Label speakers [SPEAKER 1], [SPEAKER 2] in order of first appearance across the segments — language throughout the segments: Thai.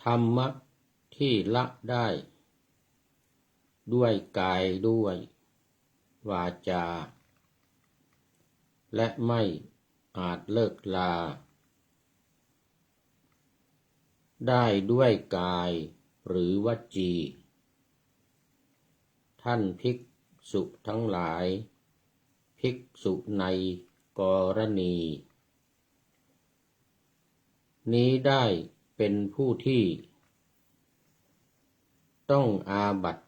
[SPEAKER 1] ธรรมะที่ละได้ด้วยกายด้วยวาจาและไม่อาจเลิกลาได้ด้วยกายหรือวจีท่านภิกษุทั้งหลายภิกษุในกรณีนี้ได้เป็นผู้ที่ต้องอาบัติ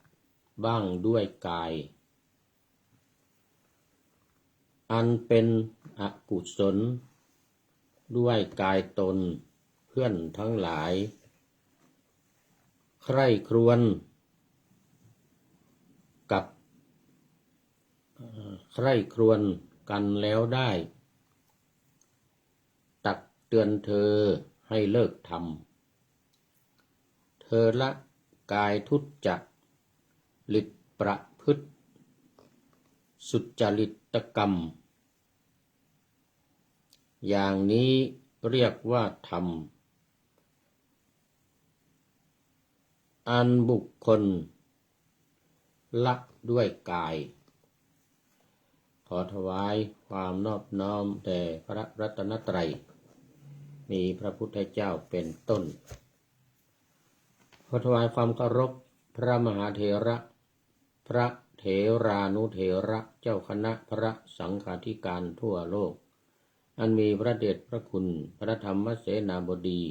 [SPEAKER 1] บ้างด้วยกายอันเป็นอกุศลด้วยกายตนเพื่อนทั้งหลายใคร่ครวญกับใคร่ครวญกันแล้วได้ตักเตือนเธอให้เลิกทำเธอละกายทุจริตประพฤติสุจริตกรรมอย่างนี้เรียกว่าธรรมอันบุคคลละด้วยกายขอถวายความนอบน้อมแด่พระรัตนตรัยมีพระพุทธเจ้าเป็นต้นขอถวายความเคารพพระมหาเถระพระเถรานุเถระเจ้าคณะพระสังฆาธิการทั่วโลกอันมีพระเดชพระคุณพระธรรมเสนาบดี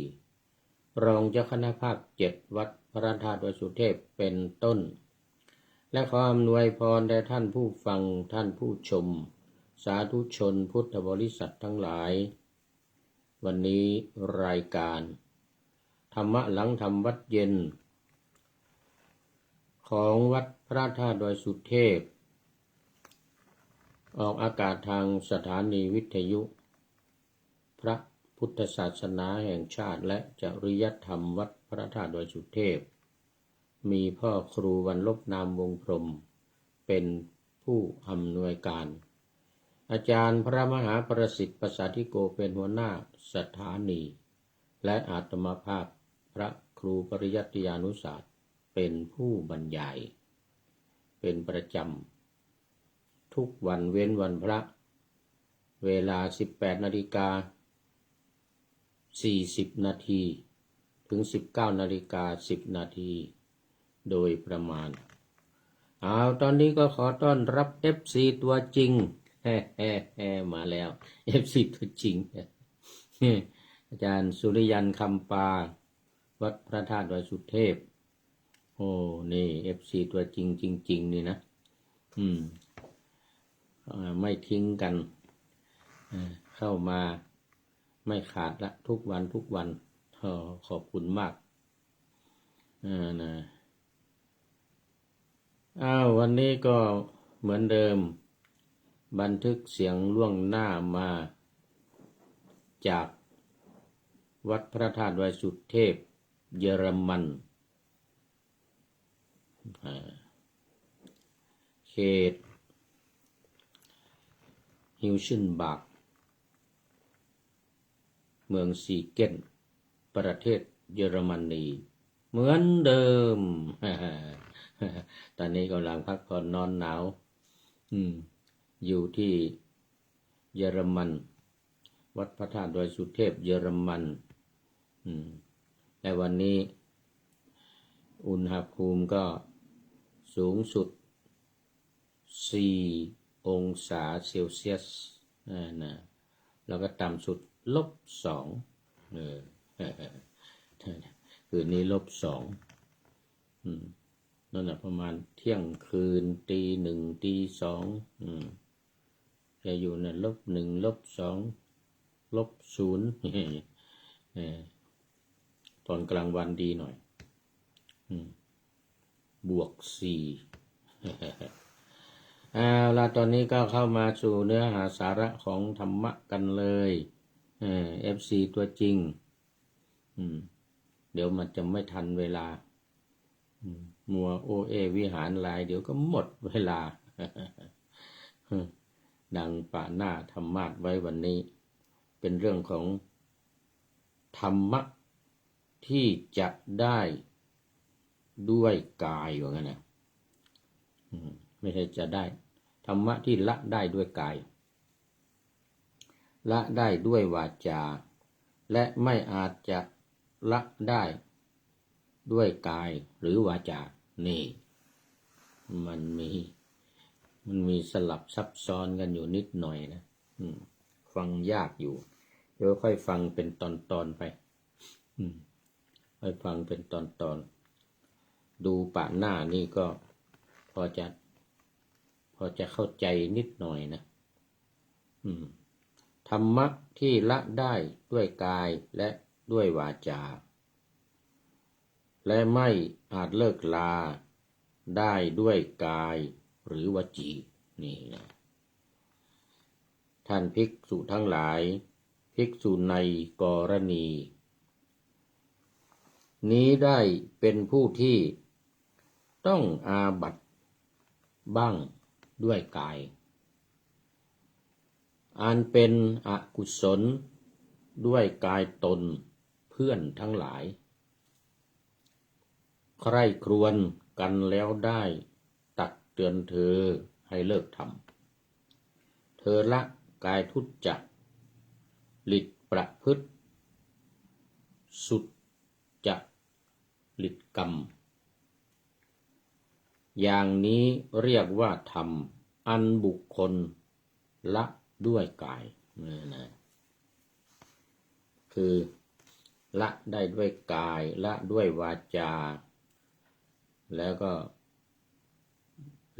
[SPEAKER 1] รองเจ้าคณะภาค7วัดพระธาตุวสุเทพเป็นต้นและขออำนวยพรแด่ท่านผู้ฟังท่านผู้ชมสาธุชนพุทธบริษัททั้งหลายวันนี้รายการธรรมะหลังธรรมวัดเย็นของวัดพระธาตุดอยสุเทพออกอากาศทางสถานีวิทยุพระพุทธศาสนาแห่งชาติและจริยธรรมวัดพระธาตุดอยสุเทพมีพ่อครูวรรณลบนามวงพรหมเป็นผู้อำนวยการอาจารย์พระมหาประสิทธิ์ประสาธิโกเป็นหัวหน้าสถานีและอาตมาภาพพระครูปริยัติยานุศาสตร์เป็นผู้บรรยายเป็นประจำทุกวันเว้นวันพระเวลา 18:40 นาทีถึง 19:10 นาทีโดยประมาณตอนนี้ก็ขอต้อนรับ FC ตัวจริงมาแล้ว FC ตัวจริงอาจารย์สุริยันต์คำปาวัดพระธาตุดอยสุเทพโอ้นี่ FC ตัวจริงจริงๆนี่นะไม่ทิ้งกันเข้ามาไม่ขาดละทุกวันขอบคุณมากนะวันนี้ก็เหมือนเดิมบันทึกเสียงล่วงหน้ามาจากวัดพระธาตุดอยสุเทพเยอรมันเขตฮิวชินบากเมืองซีเกนประเทศเยอรมนีเหมือนเดิม ตอนนี้กำลังพักผ่อนนอนหนาวอยู่ที่เยอรมันวัดพระธาตุดอยสุเทพเยอรมันและวันนี้อุณหภูมิก็สูงสุด4 องศาเซลเซียสแล้วก็ต่ำสุด-2คืนนี้-2นั่นแหละประมาณเที่ยงคืนตี 1ตี 2จะอยู่เนี่ย-1 -2 -0 ตอนกลางวันดีหน่อย-4แล้วตอนนี้ก็เข้ามาสู่เนื้อหาสาระของธรรมะกันเลยFC ตัวจริงเดี๋ยวมันจะไม่ทันเวลามัวโอเอวิหารลายเดี๋ยวก็หมดเวลาดังป่าหน้าธรรมะไว้วันนี้เป็นเรื่องของธรรมะ ที่จะได้ด้วยกายว่างั้นนะไม่ใช่จะได้ธรรมะที่ละได้ด้วยกายละได้ด้วยวาจาและไม่อาจจะละได้ด้วยกายหรือวาจานี่มันมีสลับซับซ้อนกันอยู่นิดหน่อยนะฟังยากอยู่เดี๋ยวค่อยฟังเป็นตอนๆไปค่อยฟังเป็นตอนดูป่าหน้านี่ก็พอจะเข้าใจนิดหน่อยนะธรรมะที่ละได้ด้วยกายและด้วยวาจาและไม่อาจเลิกลาได้ด้วยกายหรือวจีนี่นะท่านภิกษุทั้งหลายภิกษุในกรณีนี้ได้เป็นผู้ที่ต้องอาบัติบ้างด้วยกายอันเป็นอกุศลด้วยกายตนเพื่อนทั้งหลายใคร่ครวญกันแล้วได้ตักเตือนเธอให้เลิกทำเธอละกายทุจจริตประพฤติสุจริตกรรมอย่างนี้เรียกว่าธรรมอันบุคคลละด้วยกายนะคือละได้ด้วยกายละด้วยวาจาแล้วก็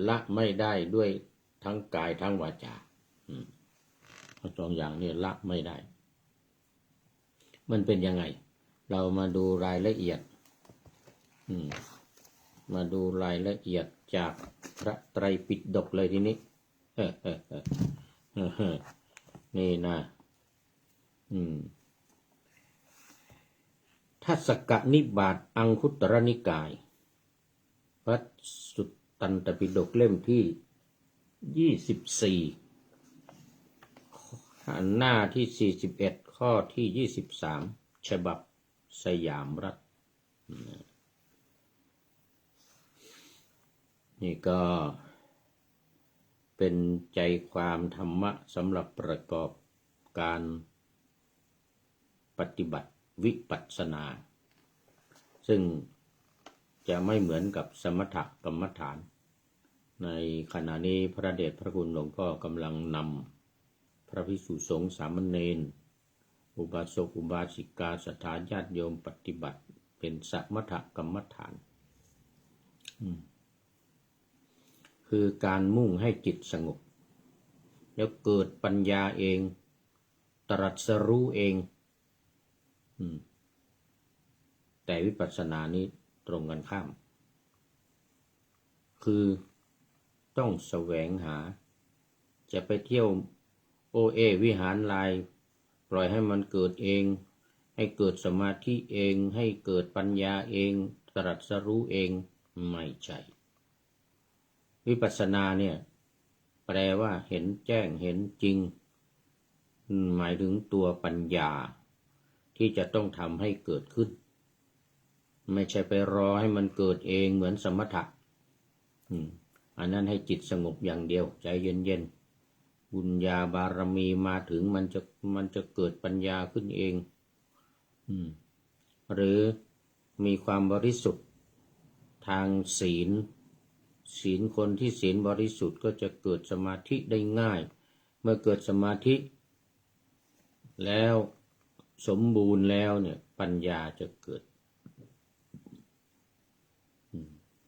[SPEAKER 1] ละไม่ได้ด้วยทั้งกายทั้งวาจาทั้งสองอย่างนี้ละไม่ได้มันเป็นยังไงเรามาดูรายละเอียดมาดูรายละเอียดจากพระไตรปิฎกเลยทีนี้นี่นะทัศกนิบาตอังคุตรนิกายพระสุตตันตปิฎกเล่มที่24หน้าที่41ข้อที่23ฉบับสยามรัฐนี่ก็เป็นใจความธรรมะสำหรับประกอบการปฏิบัติวิปัสสนาซึ่งจะไม่เหมือนกับสมถกรรมฐานในขณะนี้พระเดชพระคุณหลวงพ่อกำลังนำพระภิกษุสงฆ์สามเณรอุบาสกอุบาสิกาศรัทธาญาติโยมปฏิบัติเป็นสมถกรรมฐานคือการมุ่งให้จิตสงบแล้วเกิดปัญญาเองตรัสรู้เองแต่วิปัสสนานี้ตรงกันข้ามคือต้องแสวงหาจะไปเที่ยววิหารลายปล่อยให้มันเกิดเองให้เกิดสมาธิเองให้เกิดปัญญาเองตรัสรู้เองไม่ใช่วิปัสสนาเนี่ยแปลว่าเห็นแจ้งเห็นจริงหมายถึงตัวปัญญาที่จะต้องทำให้เกิดขึ้นไม่ใช่ไปรอให้มันเกิดเองเหมือนสมถะอันนั้นให้จิตสงบอย่างเดียวใจเย็นๆบุญญาบารมีมาถึงมันจะเกิดปัญญาขึ้นเองหรือมีความบริสุทธิ์ทางศีลคนที่ศีลบริสุทธิ์ก็จะเกิดสมาธิได้ง่ายเมื่อเกิดสมาธิแล้วสมบูรณ์แล้วเนี่ยปัญญาจะเกิด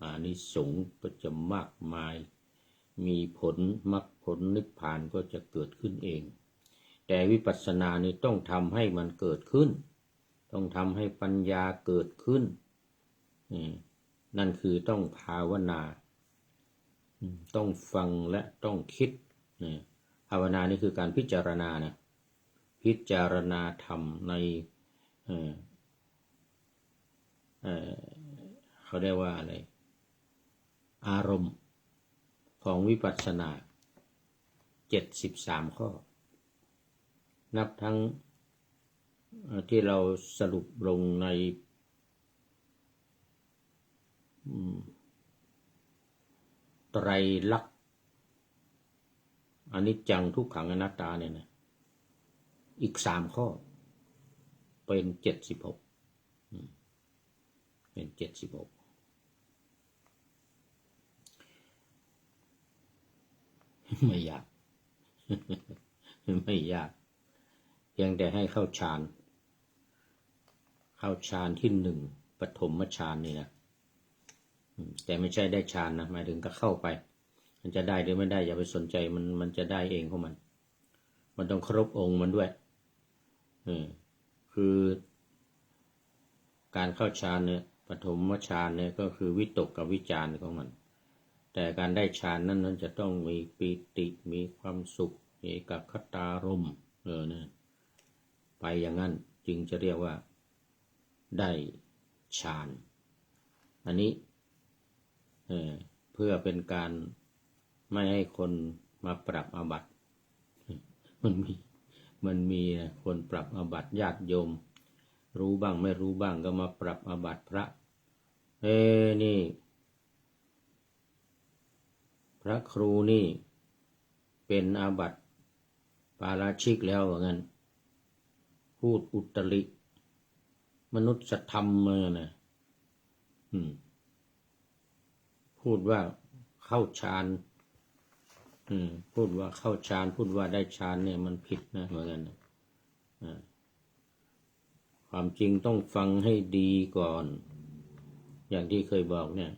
[SPEAKER 1] อานิสงส์ก็จะมากมายมีผลมรรคผลนิพพานก็จะเกิดขึ้นเองแต่วิปัสสนานี่ต้องทำให้มันเกิดขึ้นต้องทำให้ปัญญาเกิดขึ้นนั่นคือต้องภาวนาต้องฟังและต้องคิดภาวนานี่คือการพิจารณานะพิจารณาธรรมในเขาเรียกว่าอะไรอารมณ์ของวิปัสสนา73ข้อนับทั้งที่เราสรุปลงใน ไตรลักษณ์อนิจจังทุกขังอนัตตาเนี่ยนะอีก3 ข้อเป็น76เป็น76ไม่ยาก ไม่ยากเพียงแต่ให้เข้าฌานที่1ปฐมฌานนี่นะแต่ไม่ใช่ได้ฌานนะหมายถึงก็เข้าไปมันจะได้หรือไม่ได้อย่าไปสนใจมันจะได้เองของมันต้องครบองค์มันด้วยคือการเข้าฌานเนี่ยปฐมฌานเนี่ยก็คือวิตกกับวิจารของมันแต่การได้ฌานนั้นจะต้องมีปีติมีความสุขมีเอกคตารมณ์เนี่ยไปอย่างนั้นจึงจะเรียกว่าได้ฌานอันนี้เพื่อเป็นการไม่ให้คนมาปรับอาบัติมันมีคนปรับอาบัติญาติโยมรู้บ้างไม่รู้บ้างก็มาปรับอาบัติพระนี่พระครูนี่เป็นอาบัติปาราชิกแล้วว่างั้นพูดอุตริมนุษยธรรมมานะพูดว่าเข้าฌานพูดว่าเข้าฌานพูดว่าได้ฌานเนี่ยมันผิดนะเหมือนกันความจริงต้องฟังให้ดีก่อนอย่างที่เคยบอกเนี่ย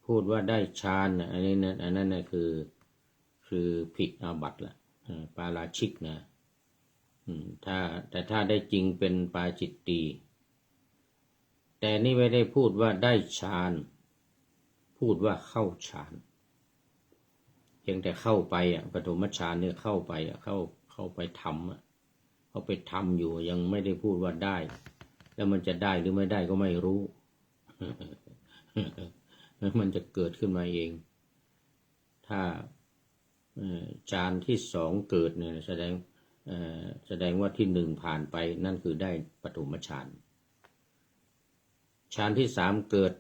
[SPEAKER 1] พูดว่าได้ฌานนะอันนั้นนะคือผิดอาบัติละปาราชิกนะแต่ถ้าได้จริงเป็นปาจิตตีแต่นี่ไม่ได้พูดว่าได้ฌานพูดว่าเข้าฌานเพียงแต่เข้าไปปฐมฌานเนี่ยเข้าไปเข้าไปทำเขาไปทำอยู่ยังไม่ได้พูดว่าได้แล้วมันจะได้หรือไม่ได้ก็ไม่รู้ มันจะเกิดขึ้นมาเองถ้าฌานที่2เกิดเนี่ยแสดงว่าที่1ผ่านไปนั่นคือได้ปฐมฌานฌานที่3เกิด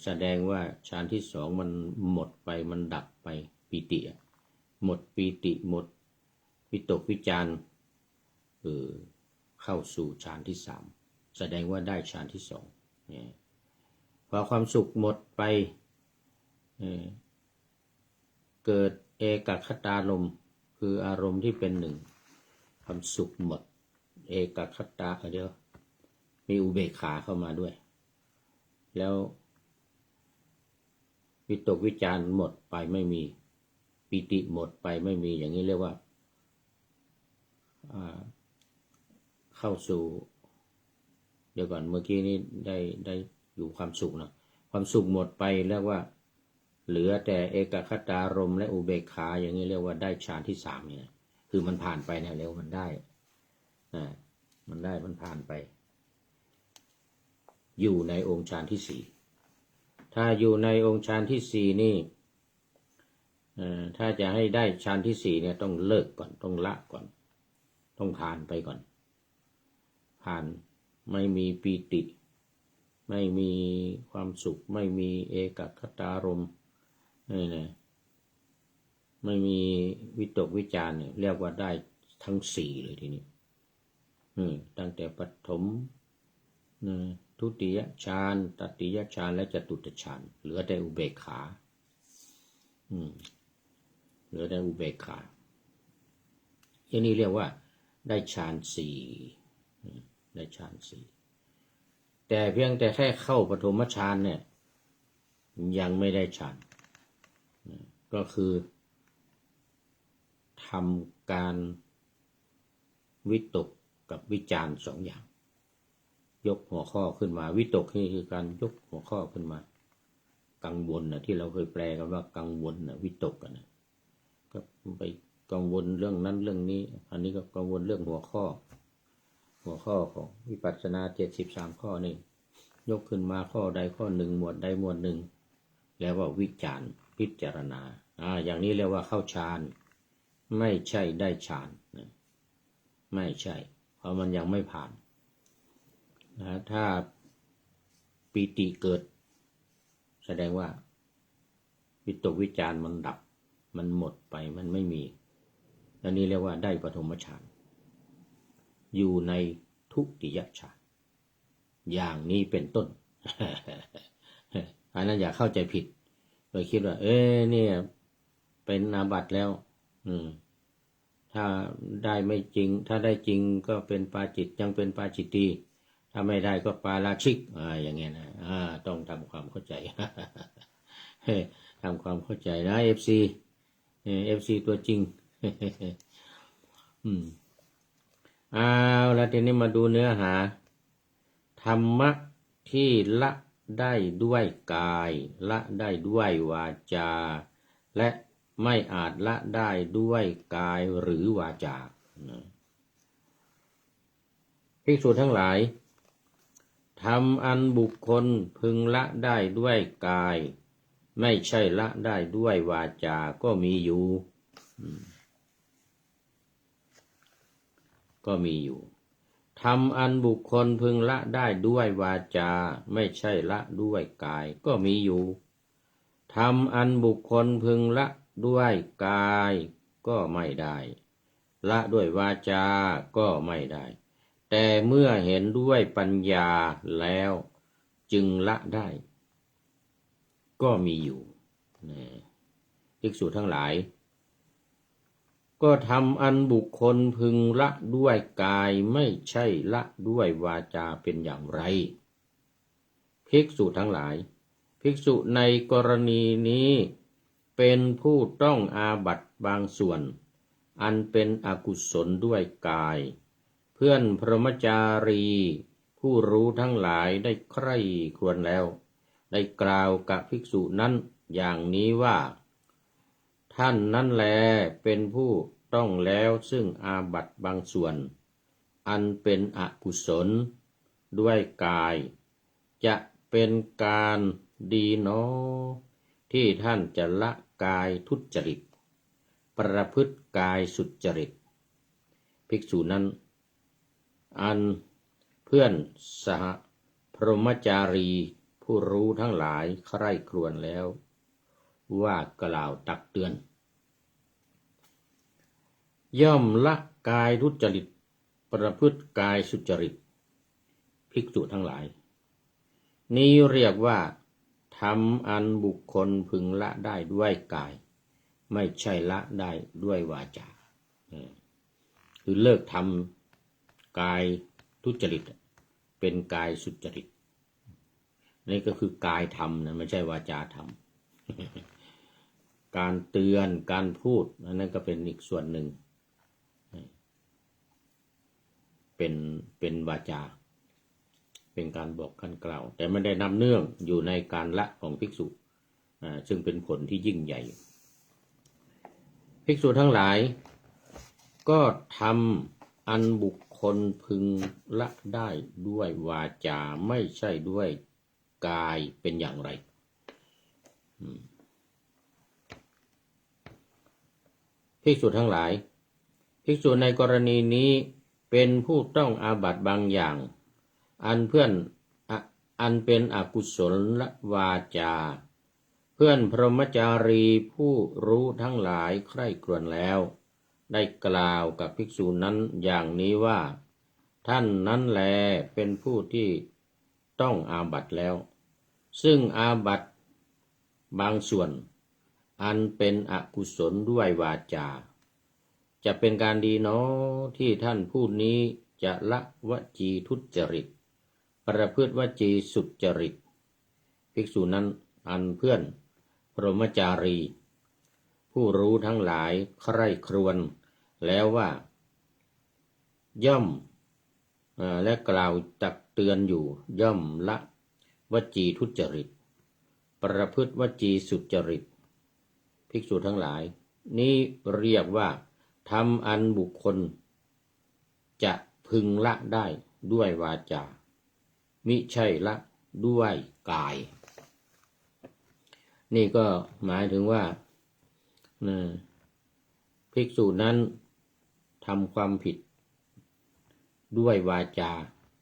[SPEAKER 1] แสดงว่าฌานที่2มันหมดไปมันดับไปปีติหมดปีติหมดวิตกวิจารเข้าสู่ฌานที่3แสดงว่าได้ฌานที่2พอความสุขหมดไปเกิดเอกคตารมณ์คืออารมณ์ที่เป็นหนึ่งความสุขหมดเอกคตาเดี๋ยวมีอุเบกขาเข้ามาด้วยแล้ววิตกวิจารหมดไปไม่มีปิติหมดไปไม่มีอย่างนี้เรียกว่าเข้าสู่เดี๋ยวก่อนเมื่อกี้นี้ได้อยู่ความสุขนะความสุขหมดไปเรียกว่าเหลือแต่เอกคตารมณ์และอุเบกขาอย่างนี้เรียกว่าได้ฌานที่3เนี่ยคือมันผ่านไปเนี่ยเร็วมันได้มันผ่านไปอยู่ในองค์ฌานที่4ถ้าอยู่ในองค์ฌานที่4นี่ถ้าจะให้ได้ฌานที่4เนี่ยต้องเลิกก่อนต้องละก่อนต้องผ่านไปก่อนผ่านไม่มีปีติไม่มีความสุขไม่มีเอกคตารมณ์ไม่มีวิตกวิจารเนี่ยเรียกว่าได้ทั้ง4เลยทีนี้ตั้งแต่ปฐมทุติยฌานตติยฌานและจตุตฌานเหลือแต่อุเบกขาเหลือแต่อุเบกขาอย่างนี้เรียกว่าได้ฌาน4ได้ฌาน4แต่เพียงแต่แค่เข้าปฐมฌานเนี่ยยังไม่ได้ฌานก็คือทำการวิตกกับวิจาร2อย่างยกหัวข้อขึ้นมาวิตกนี่คือการยกหัวข้อขึ้นมากังวลที่เราเคยแปลกันว่ากังวลวิตกนะก็ไปกังวลเรื่องนั้นเรื่องนี้อันนี้ก็กังวลเรื่องหัวข้อของวิปัสสนา73ข้อนี่ยกขึ้นมาข้อใดข้อหนึ่งหมวดใดหมวดหนึ่งแล้วว่าวิจารณ์พิจารณาอย่างนี้เรียกว่าเข้าฌานไม่ใช่ได้ฌานไม่ใช่เพราะมันยังไม่ผ่านถ้าปีติเกิด แสดงว่าวิตกวิจารมันดับมันหมดไปมันไม่มีอันนี้เรียกว่าได้ปฐมฌานอยู่ในทุติยฌานอย่างนี้เป็นต้น อันนั้นอย่าเข้าใจผิดโดยคิดว่าเนี่ยเป็นอาบัติแล้วถ้าได้ไม่จริงถ้าได้จริงก็เป็นปาจิตยังเป็นปาจิตตีถ้าไม่ได้ก็ปาราชิกอย่างเงี้ยนะต้องทำความเข้าใจ ทำความเข้าใจนะ FC ตัวจริง เอาแล้วทีนี้มาดูเนื้อหาธรรมะที่ละได้ด้วยกายละได้ด้วยวาจาและไม่อาจละได้ด้วยกายหรือวาจาภิกษุทั้งหลายธรรมอันบุคคลพึงละได้ด้วยกายไม่ใช่ละได้ด้วยวาจาก็มีอยู่ธรรมอันบุคคลพึงละได้ด้วยวาจาไม่ใช่ละด้วยกายก็มีอยู่ธรรมอันบุคคลพึงละด้วยกายก็ไม่ได้ละด้วยวาจาก็ไม่ได้แต่เมื่อเห็นด้วยปัญญาแล้วจึงละได้ก็มีอยู่ภิกษุทั้งหลายก็ทำอันบุคคลพึงละด้วยกายไม่ใช่ละด้วยวาจาเป็นอย่างไรภิกษุทั้งหลายภิกษุในกรณีนี้เป็นผู้ต้องอาบัติบางส่วนอันเป็นอกุศลด้วยกายเพื่อนพรหมจารีผู้รู้ทั้งหลายได้ใคร่ครวญแล้วได้กล่าวกับภิกษุนั้นอย่างนี้ว่าท่านนั้นแลเป็นผู้ต้องแล้วซึ่งอาบัติบางส่วนอันเป็นอกุศลด้วยกายจะเป็นการดีหนอที่ท่านจะละกายทุจริตประพฤติกายสุจริตภิกษุนั้นอันเพื่อนสหพรหมจารีผู้รู้ทั้งหลายใคร่ครวญแล้วว่ากล่าวตักเตือนย่อมละกายทุจริตประพฤติกายสุจริตภิกษุทั้งหลายนี้เรียกว่าธรรมอันบุคคลพึงละได้ด้วยกายไม่ใช่ละได้ด้วยวาจาคือเลิกทำกายทุจริตเป็นกายสุจริตนี่ก็คือกายทำนะไม่ใช่วาจาทำการเตือนการพูดนั่นก็เป็นอีกส่วนหนึ่งเป็นวาจาเป็นการบอกการกล่าวแต่ไม่ได้นำเนื่องอยู่ในการละของภิกษุซึ่งเป็นผลที่ยิ่งใหญ่ภิกษุทั้งหลายก็ทำอันบุคคลพึงละได้ด้วยวาจาไม่ใช่ด้วยกายเป็นอย่างไรภิกษุทั้งหลายภิกษุในกรณีนี้เป็นผู้ต้องอาบัติบางอย่างอันเป็นอกุศลวาจาเพื่อนพรหมจารีผู้รู้ทั้งหลายใคร่ครวญแล้วได้กล่าวกับภิกษุนั้นอย่างนี้ว่าท่านนั้นแลเป็นผู้ที่ต้องอาบัติแล้วซึ่งอาบัติบางส่วนอันเป็นอกุศลด้วยวาจาจะเป็นการดีเนาะที่ท่านผู้นี้จะละวจีทุจริตประพฤติวจีสุจริตภิกษุนั้นอันเพื่อนพรหมจารีผู้รู้ทั้งหลายใคร่ครวญแล้วว่าย่อมและกล่าวตักเตือนอยู่ย่อมละวจีทุจริตประพฤติวจีสุจริตภิกษุทั้งหลายนี้เรียกว่าทำอันบุคคลจะพึงละได้ด้วยวาจามิใช่ละด้วยกายนี่ก็หมายถึงว่าภิกษุนั้นทำความผิดด้วยวาจา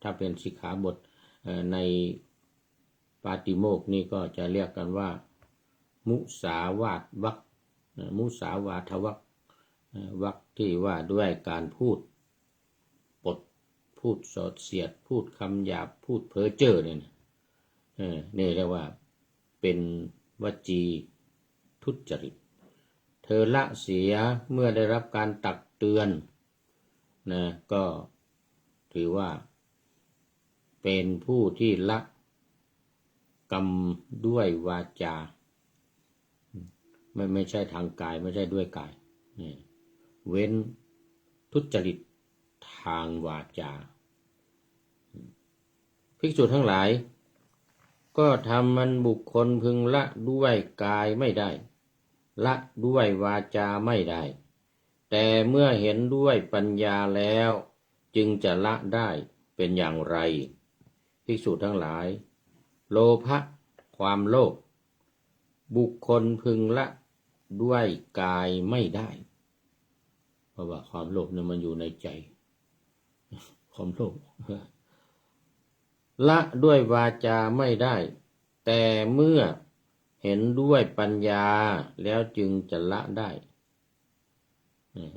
[SPEAKER 1] ถ้าเป็นสิกขาบทใน ปาติโมกข์นี่ก็จะเรียกกันว่ามุสาวาทวรรคมุสาวาทวรรควรรคที่ว่าด้วยการพูดปดพูดสอดเสียดพูดคำหยาบพูดเพ้อเจ้อเนี่ยนี่เรียกว่าเป็นวจีทุจริตเธอละเสียเมื่อได้รับการตักเตือนนะก็ถือว่าเป็นผู้ที่ละกรรมด้วยวาจาไม่ใช่ทางกายไม่ใช่ด้วยกายเว้นทุจริตทางวาจาภิกษุทั้งหลายก็ทำมันบุคคลพึงละด้วยกายไม่ได้ละด้วยวาจาไม่ได้แต่เมื่อเห็นด้วยปัญญาแล้วจึงจะละได้เป็นอย่างไรภิกษุทั้งหลายโลภะความโลภบุคคลพึงละด้วยกายไม่ได้เพราะว่าความโลภเนี่ยมันอยู่ในใจความโลภละด้วยวาจาไม่ได้แต่เมื่อเห็นด้วยปัญญาแล้วจึงจะละได้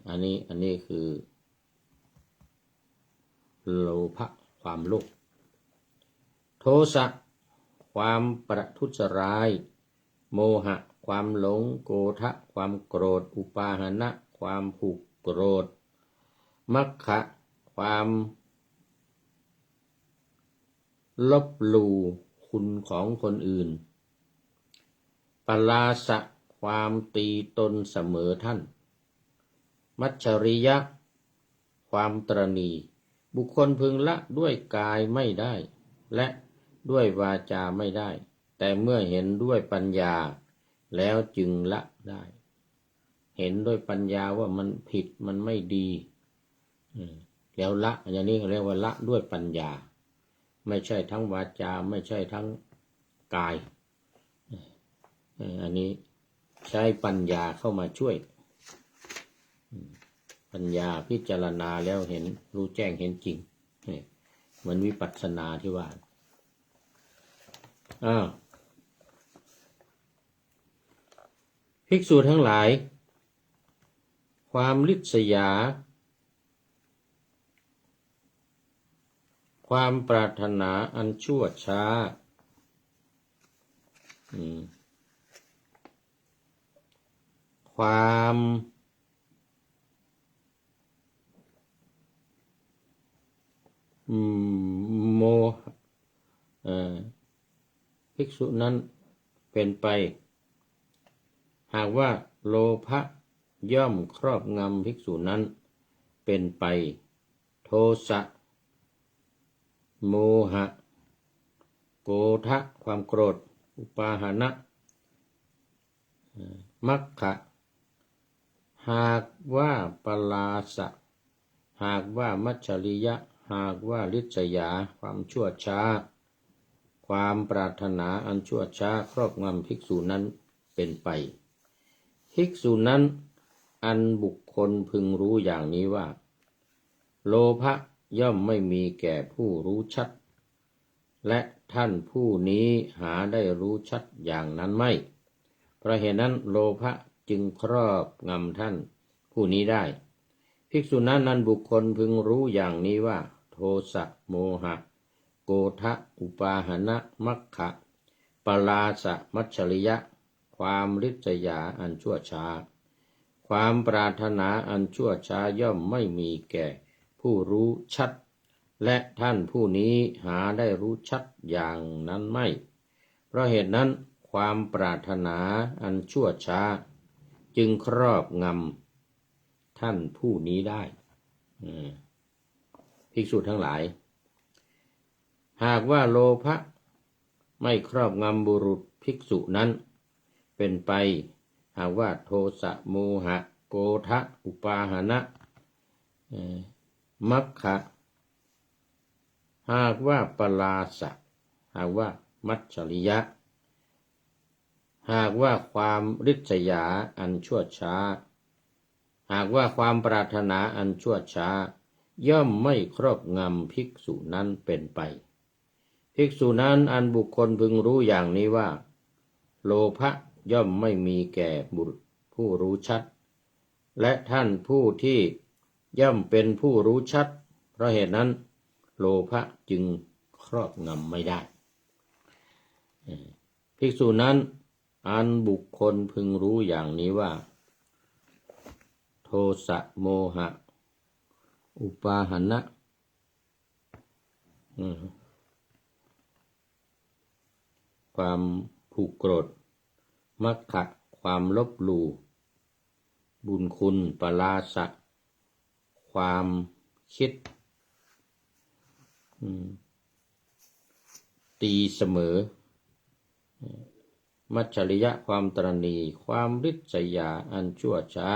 [SPEAKER 1] อันนี้คือโลภะความโลภโทสะความประทุษร้ายโมหะความหลงโกฏะความโกรธอุปาหนะความผูกโกรธมัคคะความลบหลู่คุณของคนอื่นปลาสะความตีตนเสมอท่านมัจฉริยะความตระหนี่บุคคลพึงละด้วยกายไม่ได้และด้วยวาจาไม่ได้แต่เมื่อเห็นด้วยปัญญาแล้วจึงละได้เห็นด้วยปัญญาว่ามันผิดมันไม่ดีแล้วละอย่างนี้เรียกว่าละด้วยปัญญาไม่ใช่ทั้งวาจาไม่ใช่ทั้งกายอันนี้ใช้ปัญญาเข้ามาช่วยปัญญาพิจารณาแล้วเห็นรู้แจ้งเห็นจริงเหมือนวิปัสสนาที่ว่าภิกษุทั้งหลายความริษยาความปรารถนาอันชั่วช้าความโมหะภิกษุนั้นเป็นไปหากว่าโลภะย่อมครอบงำภิกษุนั้นเป็นไปโทสะโมหะโกฏะความโกรธอุปาหานะมัคคะหากว่าปลาสะหากว่ามัจฉริยะหากว่าริษยาความชั่วช้าความปรารถนาอันชั่วช้าครอบงำภิกษุนั้นเป็นไปภิกษุนั้นอันบุคคลพึงรู้อย่างนี้ว่าโลภะย่อมไม่มีแก่ผู้รู้ชัดและท่านผู้นี้หาได้รู้ชัดอย่างนั้นไม่เพราะเหตุนั้นโลภะจึงครอบงำท่านผู้นี้ได้ภิกษุนั้นอันบุคคลพึงรู้อย่างนี้ว่าโทสะโมหะโกฏะอุปาหานะมัคคะปลาสะมัจฉริยะความริษยาอันชั่วช้าความปรารถนาอันชั่วช้าย่อมไม่มีแก่ผู้รู้ชัดและท่านผู้นี้หาได้รู้ชัดอย่างนั้นไม่เพราะเหตุนั้นความปรารถนาอันชั่วช้าจึงครอบงำท่านผู้นี้ได้ภิกษุทั้งหลายหากว่าโลภะไม่ครอบงำบุรุษภิกษุนั้นเป็นไปหากว่าโทสะโมหะโกฏะอุปาหานะมัคคะหากว่าปลาสะหากว่ามัจฉริยะหากว่าความริษยาอันชั่วช้าหากว่าความปรารถนาอันชั่วช้าย่อมไม่ครอบงำภิกษุนั้นเป็นไปภิ ภิกษุนั้นอันบุคคลพึงรู้อย่างนี้ว่าโลภะย่อมไม่มีแก่บุรุษผู้รู้ชัดและท่านผู้ที่ย่อมเป็นผู้รู้ชัดเพราะเหตุนั้นโลภะจึงครอบงำไม่ได้ภิกษุนั้นอันบุคคลพึงรู้อย่างนี้ว่าโทสะโมหะอุปาหนะความผูกโกรธมัคคะความลบหลู่บุญคุณปลาสะความคิดตีเสมอมัจฉริยะความตรณีความริษยาอันชั่วช้า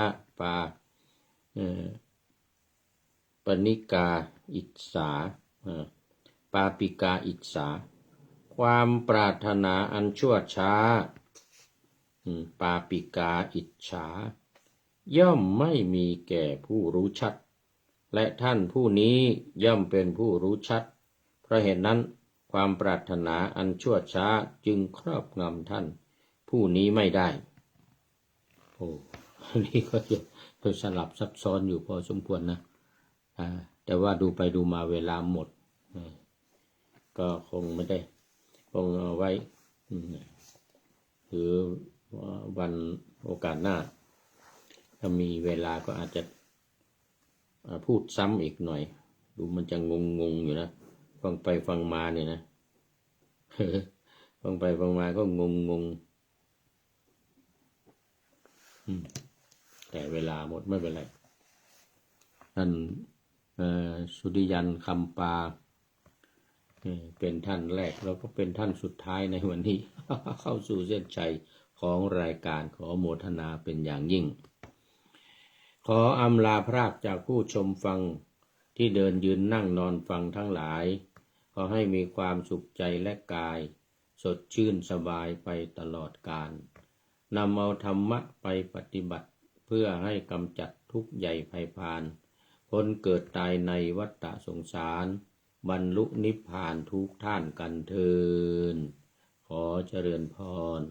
[SPEAKER 1] ปณิกาอิจฉาปาปิกาอิจฉาความปรารถนาอันชั่วช้าปาปิกาอิจฉาย่อมไม่มีแก่ผู้รู้ชัดและท่านผู้นี้ย่อมเป็นผู้รู้ชัดเพราะเหตุนั้นความปรารถนาอันชั่วช้าจึงครอบงำท่านผู้นี้ไม่ได้โอ้อันนี้ก็จะสลับซับซ้อนอยู่พอสมควรนะแต่ว่าดูไปดูมาเวลาหมดก็คงไม่ได้คงเอาไว้หรือวันโอกาสหน้าถ้ามีเวลาก็อาจจะพูดซ้ำอีกหน่อยดูมันจะงงอยู่นะฟังไปฟังมาเนี่ยนะฟังไปฟังมาก็งงแต่เวลาหมดไม่เป็นไรท่านสุริยันคำปาเป็นท่านแรกแล้วก็เป็นท่านสุดท้ายในวันนี้ เข้าสู่เส้นชัยของรายการขอโมทนาเป็นอย่างยิ่งขออำลาพรากจากผู้ชมฟังที่เดินยืนนั่งนอนฟังทั้งหลายขอให้มีความสุขใจและกายสดชื่นสบายไปตลอดกาลนำเอาธรรมะไปปฏิบัติเพื่อให้กำจัดทุกข์ใหญ่ภัยพานพ้นเกิดตายในวัฏสงสารบรรลุนิพพานทุกท่านกันเทอญขอเจริญพร